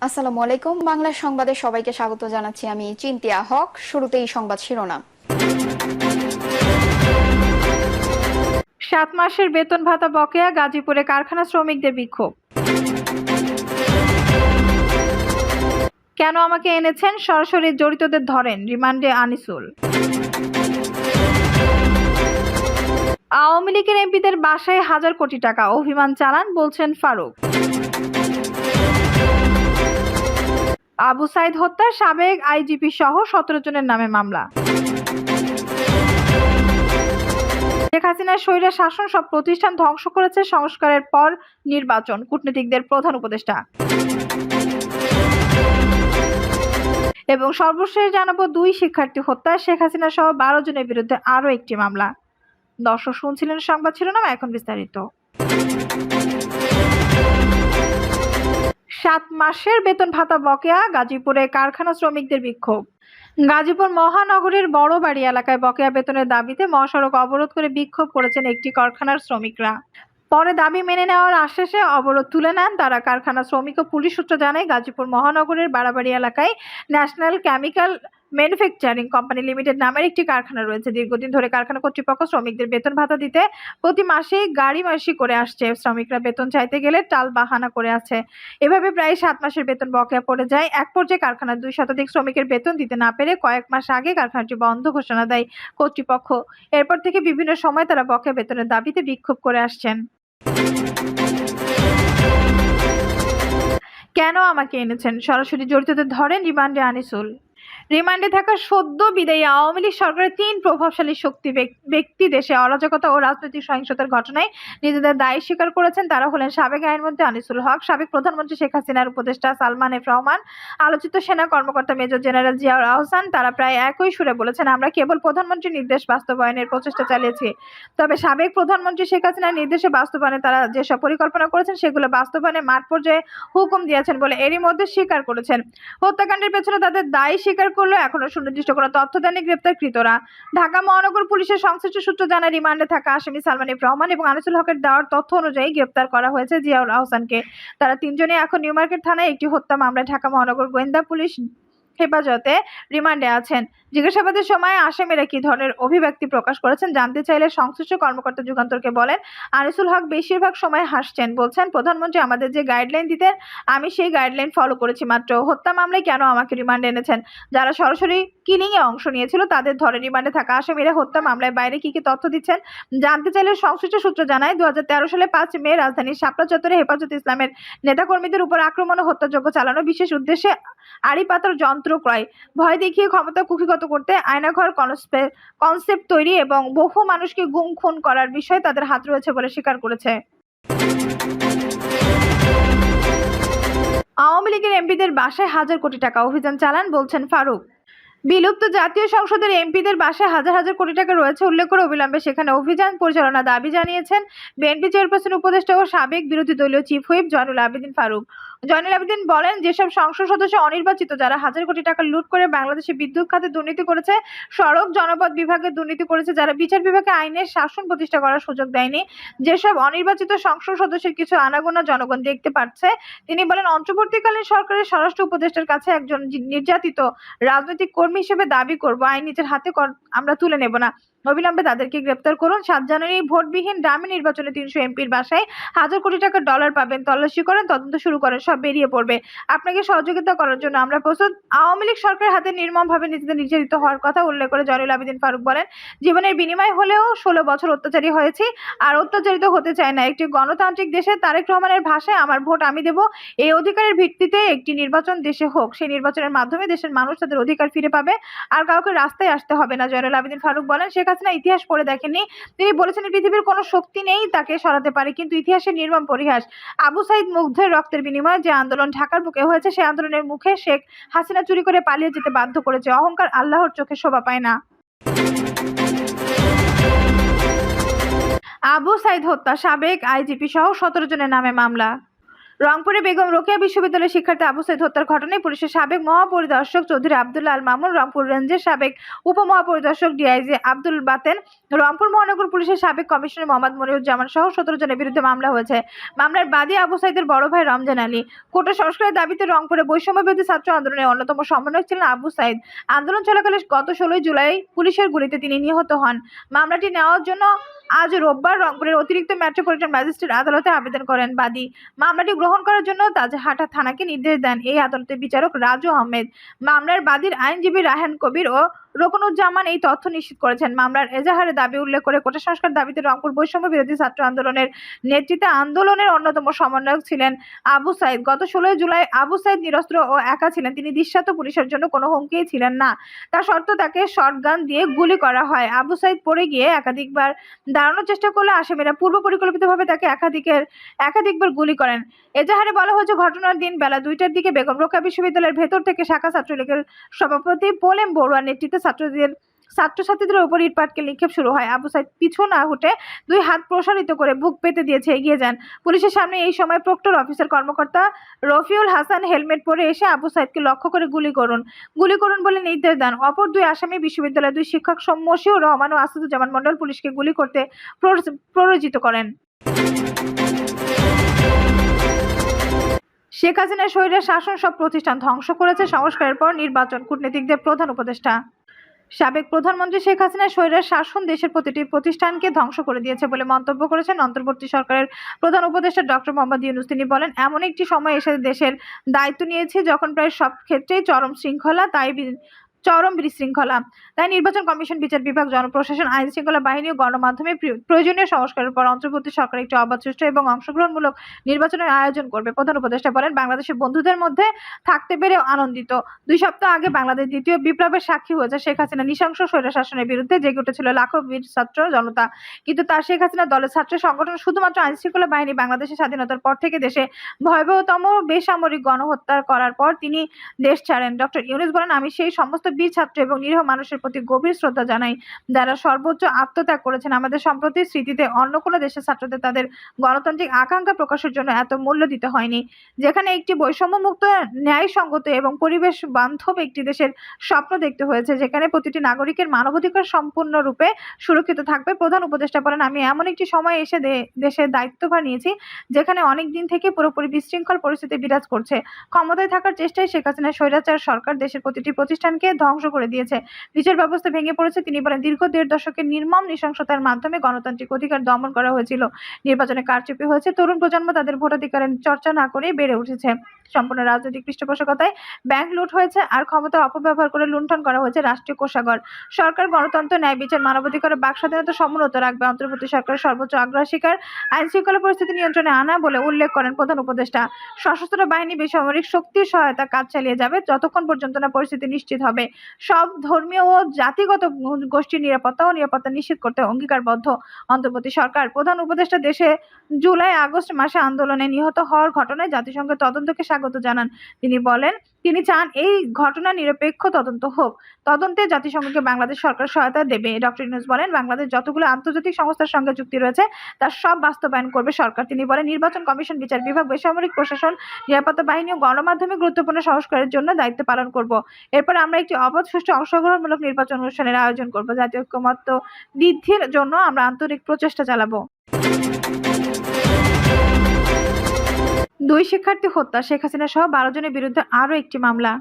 আসসালামু আলাইকুম। বাংলা সংবাদে সবাইকে স্বাগত জানাচ্ছি। আমি চিন্তিয়া হক। শুরুতেই সংবাদ শিরোনাম। 7 মাসের বেতন ভাতা বকেয়া, গাজীপুরে কারখানা শ্রমিকদের বিক্ষোভ। কেন আমাকে এনেছেন, সরাসরি জড়িতদের ধরেন, রিমান্ডে আনিসুল। আওয়ামী লীগের এমপিদের বাসায় হাজার কোটি টাকা, অভিমান চালান বলছেন ফারুক। আবু সাইদ হত্যার সাবেক আইজিপি সহ 17 জনের নামে মামলা। শেখ হাসিনার স্বৈর শাসন সব প্রতিষ্ঠান ধ্বংস করেছে, সংস্কারের পর নির্বাচন, কূটনীতিকদের প্রধান উপদেষ্টা। এবং সর্বশেষ জানাবো 2 শিক্ষার্থী হত্যা, শেখ হাসিনা সহ 12 জনের বিরুদ্ধে আরো একটি মামলা। দর্শক, শুনছিলেন সংবাদ শিরোনাম, এখন বিস্তারিত। 7 মাসের বেতন ভাতা বকেয়া, গাজীপুরে কারখানা শ্রমিকদের বিক্ষোভ। গাজীপুর মহানগরীর বড়বাড়ি এলাকায় বকেয়া বেতনের দাবিতে মহাসড়ক অবরোধ করে বিক্ষোভ করেছেন একটি কারখানার শ্রমিকরা। পরে দাবি মেনে নেওয়ার আশ্বাসে অবরোধ তুলে নেন তারা। কারখানা শ্রমিক ও পুলিশ সূত্র জানায়, গাজীপুর মহানগরের বাড়াবাড়ি এলাকায় national chemical manufacturing company limited নামের একটি কারখানা রয়েছে। দীর্ঘদিন ধরে কারখানা কর্তৃপক্ষ শ্রমিকদের বেতন ভাতা দিতে প্রতি মাসেই গাড়ি মাসি করে আসছে। শ্রমিকরা বেতন চাইতে গেলে টাল বাহানা করে আছে। এভাবে প্রায় 7 মাসের বেতন বকেয়া পড়ে যায়। এক পর্যায়ে কারখানার 2 শতাধিক শ্রমিকের বেতন দিতে না পেরে কয়েক মাস আগে কারখানাটি বন্ধ ঘোষণা দেয় কর্তৃপক্ষ। এরপর থেকে বিভিন্ন সময় তারা বকেয়া বেতনের দাবিতে বিক্ষোভ করে আসছেন। কেন আমাকে এনেছেন, সরাসরি জড়িতদের ধরেন, রিমান্ডে আনিসুল। রিমান্ডে থাকা সদ্য বিদায়ী আওয়ামী লীগ সরকারের 3 প্রভাবশালী শক্তি ব্যক্তি দেশে অরাজকতা ও রাজনৈতিক সহিংসতার ঘটনায় নিজেদের দায় স্বীকার করেছেন। তারা হলেন সাবেক আইনমন্ত্রী আনিসুল হক, সাবেক প্রধানমন্ত্রী শেখ হাসিনার উপদেষ্টা সালমান এফ রহমান, আলোচিত সেনা কর্মকর্তা মেজর জেনারেল জিয়াউর আহসান। তারা প্রায় একই সুরে বলেছেন, আমরা কেবল প্রধানমন্ত্রীর নির্দেশ বাস্তবায়নের প্রচেষ্টা চালিয়েছি। তবে সাবেক প্রধানমন্ত্রী শেখ হাসিনার নির্দেশে বাস্তবায়নে তারা যেসব পরিকল্পনা করেছেন সেগুলো বাস্তবায়নে মাঠ পর্যায়ে হুকুম দিয়েছেন বলে এরই মধ্যে স্বীকার করেছেন। হত্যাকাণ্ডের পেছনে তাদের দায় স্বীকার করলেও এখনো সুনির্দিষ্ট কোনো তথ্য দেননি গ্রেপ্তারকৃতরা। ঢাকা মহানগর পুলিশের সংশ্লিষ্ট সূত্র জানায়, রিমান্ডে থাকা আসামি সালমান এফ রহমান এবং আনিসুল হকের দেওয়ার তথ্য অনুযায়ী গ্রেপ্তার করা হয়েছে জিয়াউর আহসানকে। তারা 3 জনই এখন নিউ মার্কেট থানায় একটি হত্যা মামলায় ঢাকা মহানগর গোয়েন্দা পুলিশ হেফাজতে রিমান্ডে আছেন। জিজ্ঞাসাবাদের সময় আসামিরা কি ধরনের অভিব্যক্তি প্রকাশ করেছেন জানতে চাইলে সংশ্লিষ্ট কর্মকর্তা যুগান্তরকে বলেন, আনিসুল হক বেশিরভাগ সময় হাসছেন। বলছেন, প্রধানমন্ত্রী আমাদের যে গাইডলাইন দিতেন আমি সেই গাইডলাইন ফলো করেছি মাত্র। হত্যা মামলায় কেন আমাকে রিমান্ডে এনেছেন? যারা সরাসরি কিলিং এ অংশ নিয়েছিল তাদের ধরে রিমান্ডে থাকা আসামিরা হত্যা মামলায় বাইরে কি কি তথ্য দিচ্ছেন জানতে চাইলে সংশ্লিষ্ট সূত্র জানায়, 2013 সালে 5 মে রাজধানীর শাপলা চত্বরে হেফাজত ইসলামের নেতাকর্মীদের উপর আক্রমণ ও হত্যাযজ্ঞ চালানো, বিশেষ উদ্দেশ্যে আড়ি পাতার যন্ত্র ক্রয়, ভয় দেখিয়ে ক্ষমতা কুক্ষিগত করতে আয়নাঘর কনসেপ্ট তৈরি এবং বহু মানুষকে গুম খুন করার বিষয়ে তাদের হাত রয়েছে বলে স্বীকার করেছে। আওয়ামী লীগের এমপিদের বাসায় হাজার কোটি টাকা, অভিযান চালান বলছেন ফারুক। বিলুপ্ত জাতীয় সংসদের এমপিদের বাসায় হাজার হাজার কোটি টাকা রয়েছে উল্লেখ করে অবিলম্বে সেখানে অভিযান পরিচালনা দাবি জানিয়েছেন বিএনপি চেয়ারপারসন উপদেষ্টা ও সাবেক বিরোধী দলীয় চিফ হুইপ জয়নুল আবেদিন ফারুক। জয়নুল আবেদিন বলেন, যেসব সংসদ সদস্য অনির্বাচিত যারা হাজার কোটি টাকা লুট করে বাংলাদেশে বিদ্যুৎ খাতে দুর্নীতি করেছে, সড়ক জনপথ বিভাগে দুর্নীতি করেছে, যারা বিচার বিভাগে আইনের শাসন প্রতিষ্ঠা করার সুযোগ দেয়নি, যেসব অনির্বাচিত সংসদ সদস্যের কিছু আনাগোনা জনগণ দেখতে পাচ্ছে। তিনি বলেন, অন্তর্বর্তীকালীন সরকারের স্বরাষ্ট্র উপদেষ্টার কাছে একজন নির্যাতিত রাজনৈতিক কর্মী হিসেবে দাবি করব, আইন নিজের হাতে আমরা তুলে নেব না। অবিলম্বে তাদেরকে গ্রেপ্তার করুন। 7 জানুয়ারি ভোটবিহীন ডামি নির্বাচনে 300 এমপির বাসায় হাজার কোটি টাকার ডলার পাবেন। তল্লাশি করেন, তদন্ত শুরু করেন, সব বেরিয়ে পড়বে। আপনাকে সহযোগিতা করার জন্য আমরা প্রস্তুত। আওয়ামী লীগ সরকারের হাতে নির্মমভাবে নিজেদের নির্যাতিত হওয়ার কথা উল্লেখ করে জয়নুল আবেদিন ফারুক বলেন, জীবনের বিনিময় হলেও 16 বছর অত্যাচারী হয়েছি, আর অত্যাচারিত হতে চায় না। একটি গণতান্ত্রিক দেশে তারেক রহমানের ভাষায় আমার ভোট আমি দেব। এই অধিকারের ভিত্তিতে একটি নির্বাচন দেশে হোক, সেই নির্বাচনের মাধ্যমে দেশের মানুষ তাদের অধিকার ফিরে পাবে, আর কাউকে রাস্তায় আসতে হবে না। জয়নুল আবেদিন ফারুক বলেন, শেখ হাসিনা ইতিহাস পড়ে দেখেননি। তিনি বলেছেন, পৃথিবীর কোনো শক্তি নেই তাকে সরাতে পারে, কিন্তু ইতিহাসের নির্মম পরিহাস। আবু সাইদ মুগ্ধের রক্তের বিনিময়ে যে আন্দোলন ঢাকার বুকে হয়েছে, সেই আন্দোলনের মুখে শেখ হাসিনা চুরি করে পালিয়ে যেতে বাধ্য করেছে। অহংকার আল্লাহর চোখে শোভা পায় না। আবু সাইদ হত্যা, সাবেক আইজিপি সহ 17 জনের নামে মামলা। রংপুরে বেগম রোকেয়া বিশ্ববিদ্যালয়ের শিক্ষার্থী আবু সাইদ হত্যার ঘটনায় পুলিশের সাবেক মহাপরিদর্শক চৌধুরী আব্দুল্লাহ আল মামুন, রংপুর রেঞ্জের সাবেক উপমহাপরিদর্শক ডিআইজি আব্দুল বাতেন, রংপুর মহানগর পুলিশের সাবেক কমিশনার মোহাম্মদ মনিরুজ্জামান সহ 17 জনের বিরুদ্ধে মামলা হয়েছে। মামলার বাদী আবু সাইদের বড় ভাই রমজান আলী। কোটা সংস্কারের দাবিতে রংপুরে বৈষম্যবিরোধী ছাত্র আন্দোলনের অন্যতম সমন্বয়ক ছিলেন আবু সাইদ। আন্দোলন চলাকালে গত 16 জুলাই পুলিশের গুলিতে তিনি নিহত হন। মামলাটি নেওয়ার জন্য আজ রোববার রংপুরের অতিরিক্ত মেট্রোপলিটন ম্যাজিস্ট্রেট আদালতে আবেদন করেন বাদী। মামলাটি গ্রহণ করার জন্য তাজহাটা থানাকে নির্দেশ দেন এই আদালতের বিচারক রাজু আহমেদ। মামলার বাদীর আইনজীবী রায়হান কবির ও রোকনুজ্জামান এই তথ্য নিশ্চিত করেছেন। মামলার এজাহারে দাবি উল্লেখ করে কোটা সংস্কার দাবিতে রংপুর বৈষম্য বিরোধী ছাত্র আন্দোলনের নেতৃত্বে আন্দোলনের অন্যতম সমন্বয়ক ছিলেন আবু সাইদ। গত 16 জুলাই আবু সাইদ নিরস্ত্র ও একা ছিলেন। তিনি দৃশ্যত পুলিশের জন্য কোনো হুমকিই ছিলেন না। তার শর্ত তাকে শটগান দিয়ে গুলি করা হয়। আবু সাইদ পড়ে গিয়ে একাধিকবার দাঁড়ানোর চেষ্টা করলে আসামিরা পূর্ব পরিকল্পিতভাবে তাকে একাধিকবার গুলি করেন। এজাহারে বলা হয়েছে, ঘটনার দিন বেলা 2টার দিকে বেগম রোকেয়া বিশ্ববিদ্যালয়ের ভেতর থেকে শাখা ছাত্রলীগের সভাপতি পোলেম বড়ুয়ার নেতৃত্বে ছাত্রছাত্রীদের উপর ইটপাটকেল নিক্ষেপ শুরু হয়। আবু সাইদ পিছু না হটে 2 হাত প্রসারিত করে বুক পেতে দিয়েছে এগিয়ে যান। পুলিশের সামনে এই সময় প্রক্টর অফিসার কর্মকর্তা রফিউল হাসান হেলমেট পরে এসে আবু সাইদকে লক্ষ্য করে গুলি করুন বলে নির্দেশ দেন। অপর 2 আসামি বিশ্ববিদ্যালয়ের 2 শিক্ষক মশিউর রহমান ও আসাদুজ্জামান মণ্ডল পুলিশকে গুলি করতে প্ররোচিত করেন। শেখ হাসিনার স্বৈরাচার শাসন সব প্রতিষ্ঠান ধ্বংস করেছে সংস্কারের পর নির্বাচন, কূটনীতিকদের প্রধান উপদেষ্টা। সাবেক প্রধানমন্ত্রী শেখ হাসিনার স্বৈরাচার শাসন দেশের প্রতিটি প্রতিষ্ঠানকে ধ্বংস করে দিয়েছে বলে মন্তব্য করেছেন অন্তর্বর্তী সরকারের প্রধান উপদেষ্টা ডক্টর মোহাম্মদ ইউনূস। তিনি বলেন, এমন একটি সময় এসে দেশের দায়িত্ব নিয়েছি যখন প্রায় সব ক্ষেত্রেই চরম বিশৃঙ্খলা। তাই নির্বাচন কমিশন, বিচার বিভাগ, জনপ্রশাসন, আইন শৃঙ্খলা বাহিনী ও গণমাধ্যমে প্রয়োজনীয় সংস্কারের পর অন্তর্বর্তী সরকার একটি অবাধ, সুষ্ঠু এবং অংশগ্রহণমূলক নির্বাচনের আয়োজন করবে। প্রধান উপদেষ্টা বলেন, বাংলাদেশের বন্ধুদের মধ্যে থাকতে পেরে আনন্দিত। 2 সপ্তাহ আগে বাংলাদেশ দ্বিতীয় বিপ্লবের সাক্ষী হয়েছে। শেখ হাসিনা নৃশংস স্বৈরাচার শাসনের বিরুদ্ধে জেগে উঠেছিল লাখো বীর ছাত্র জনতা। কিন্তু তার শেখ হাসিনা দলের ছাত্র সংগঠন, শুধুমাত্র আইন শৃঙ্খলা বাহিনী বাংলাদেশের স্বাধীনতার পর থেকে দেশে ভয়াবহতম বেসামরিক গণহত্যা করার পর তিনি দেশ ছাড়েন। ডক্টর ইউনূস বলেন, আমি সেই সমস্ত বীর ছাত্র এবং নিরীহ মানুষের প্রতি গভীর শ্রদ্ধা জানাই যারা সর্বোচ্চ আত্মত্যাগ করেছেন। আমাদের সম্প্রতি স্মৃতিতে অন্য কোনো দেশের ছাত্রদের তাদের গণতান্ত্রিক আকাঙ্ক্ষা প্রকাশের জন্য এত মূল্য দিতে হয়নি। যেখানে একটি বৈষম্যমুক্ত, ন্যায়সঙ্গত এবং পরিবেশ বান্ধব একটি দেশের স্বপ্ন দেখতে হয়েছে, যেখানে প্রতিটি নাগরিকের মানবাধিকার সম্পূর্ণরূপে সুরক্ষিত থাকবে। প্রধান উপদেষ্টা বলেন, আমি এমন একটি সময় এসে দেশের দায়িত্বভার নিয়েছি যেখানে অনেক দিন থেকে পুরোপুরি বিশৃঙ্খল পরিস্থিতি বিরাজ করছে। ক্ষমতায় থাকার চেষ্টায় শেখ হাসিনার স্বৈরাচার সরকার দেশের প্রতিটি প্রতিষ্ঠানকে ধ্বংস করে দিয়েছে। বিচার ব্যবস্থা ভেঙে পড়েছে। তিনি বলেন, দীর্ঘ 1.5 দশকের নির্মম নৃশংসতার মাধ্যমে গণতান্ত্রিক অধিকার দমন করা হয়েছিল। নির্বাচনে কারচুপি হয়েছে। তরুণ প্রজন্ম তাদের ভোটাধিকারের চর্চা না করে বেড়ে উঠেছে। সম্পূর্ণ রাজনৈতিক পৃষ্ঠপোষকতায় ব্যাংক লুট হয়েছে আর ক্ষমতা অপব্যবহার করে লুণ্ঠন করা হয়েছে রাষ্ট্রীয় কোষাগার। সরকার গণতন্ত্র, ন্যায় বিচার, মানবাধিকার ও বাক স্বাধীনতা সমুন্নত রাখবে। অন্তর্বর্তী সরকারের সর্বোচ্চ অগ্রাধিকার আইন শৃঙ্খলা পরিস্থিতি নিয়ন্ত্রণে আনা বলে উল্লেখ করেন প্রধান উপদেষ্টা। সশস্ত্র বাহিনী বেসামরিক শক্তির সহায়তা কাজ চালিয়ে যাবে যতক্ষণ পর্যন্ত না পরিস্থিতি নিশ্চিত হবে। সব ধর্মীয় ও জাতিগত গোষ্ঠীর নিরাপত্তা নিশ্চিত করতে অঙ্গীকারবদ্ধ অন্তর্বর্তী সরকার। প্রধান উপদেষ্টা দেশে জুলাই আগস্ট মাসে আন্দোলনে নিহত হওয়ার ঘটনায় জাতিসংঘের তদন্তকে স্বাগত জানান। তিনি বলেন, তিনি চান এই ঘটনা নিরপেক্ষ তদন্ত হোক। তদন্তে জাতিসংঘকে বাংলাদেশ সরকার সহায়তা দেবে। ডক্টর ইউনূস বলেন, বাংলাদেশ যতগুলো আন্তর্জাতিক সংস্থার সঙ্গে চুক্তি রয়েছে তার সব বাস্তবায়ন করবে সরকার। তিনি বলেন, নির্বাচন কমিশন, বিচার বিভাগ, বেসামরিক প্রশাসন, নিরাপত্তা বাহিনী ও গণমাধ্যমে গুরুত্বপূর্ণ সংস্কারের জন্য দায়িত্ব পালন করব। এরপর আমরা একটি অবাধ, সুষ্ঠু, অংশগ্রহণমূলক নির্বাচন অনুষ্ঠানের আয়োজন করব। জাতীয় ঐক্যমত্য বৃদ্ধির জন্য আমরা আন্তরিক প্রচেষ্টা চালাবো। 2 শিক্ষার্থী হত্যা, শেখ হাসিনা সহ 12 জনের বিরুদ্ধে আরও একটি মামলা।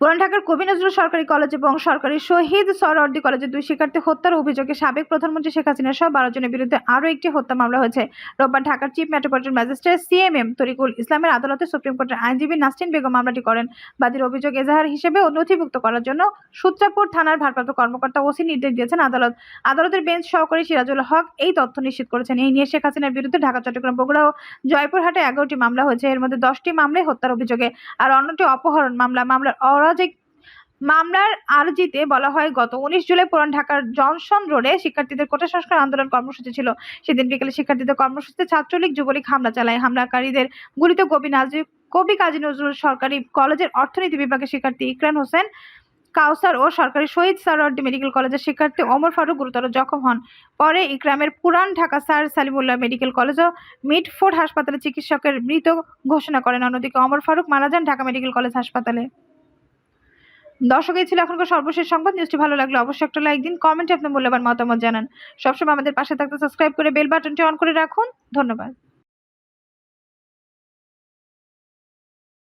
পুরান ঢাকার কবি নজরুল সরকারি কলেজ এবং সরকারি শহীদ সোহরাওয়ার্দী কলেজের 2 শিক্ষার্থী হত্যার অভিযোগে সাবেক প্রধানমন্ত্রী শেখ হাসিনা সহ 12 জনের বিরুদ্ধে আরও একটি হত্যা মামলা হয়েছে। রোববার ঢাকার chief metropolitan magistrate CMM Tarikul ইসলামের আদালতে সুপ্রিম কোর্টের আইনজীবী নাসরিন বেগম মামলাটি করেন। বাদীর অভিযোগ এজাহার হিসেবে নথিভুক্ত করার জন্য সূত্রাপুর থানার ভারপ্রাপ্ত কর্মকর্তা ওসি নির্দেশ দিয়েছেন আদালত। আদালতের বেঞ্চ সহকারী সিরাজুল হক এই তথ্য নিশ্চিত করেছেন। এই নিয়ে শেখ হাসিনার বিরুদ্ধে ঢাকা, চট্টগ্রাম, বগুড়া ও জয়পুরহাটে 11টি মামলা হয়েছে। এর মধ্যে 10টি মামলায় হত্যার অভিযোগে আর অন্যটি অপহরণ মামলা। মামলার আরজিতে বলা হয়, গত 19 জুলাই পুরান ঢাকার জনসন রোডে শিক্ষার্থীদের কোটা সংস্কার আন্দোলন কর্মসূচি ছিল। সেদিন বিকেলে শিক্ষার্থীদের কর্মসূচিতে ছাত্রলীগ, যুবলীগ হামলা চালায়। হামলাকারীদের গুলিতে কবি কাজী নজরুল সরকারি কলেজের অর্থনীতি বিভাগের শিক্ষার্থী ইকরান হোসেন, কাউসার ও সরকারি শহীদ সোহরাওয়ার্দী মেডিকেল কলেজের শিক্ষার্থী ওমর ফারুক গুরুতর জখম হন। পরে ইকরামের পুরান Dhaka sir Salimullah medical college ও মিটফোর্ড হাসপাতালে চিকিৎসকের মৃত ঘোষণা করেন। অন্যদিকে ওমর ফারুক মারা যান ঢাকা মেডিকেল কলেজ হাসপাতালে। দর্শক, এই ছিল এখনকার সর্বশেষ সংবাদ। নিউজটি ভালো লাগলে অবশ্যই একটা লাইক দিন, কমেন্টে আপনার মূল্যবান মতামত জানান। সবসময় আমাদের পাশে থাকতে সাবস্ক্রাইব করে বেল বাটনটি অন করে রাখুন। ধন্যবাদ।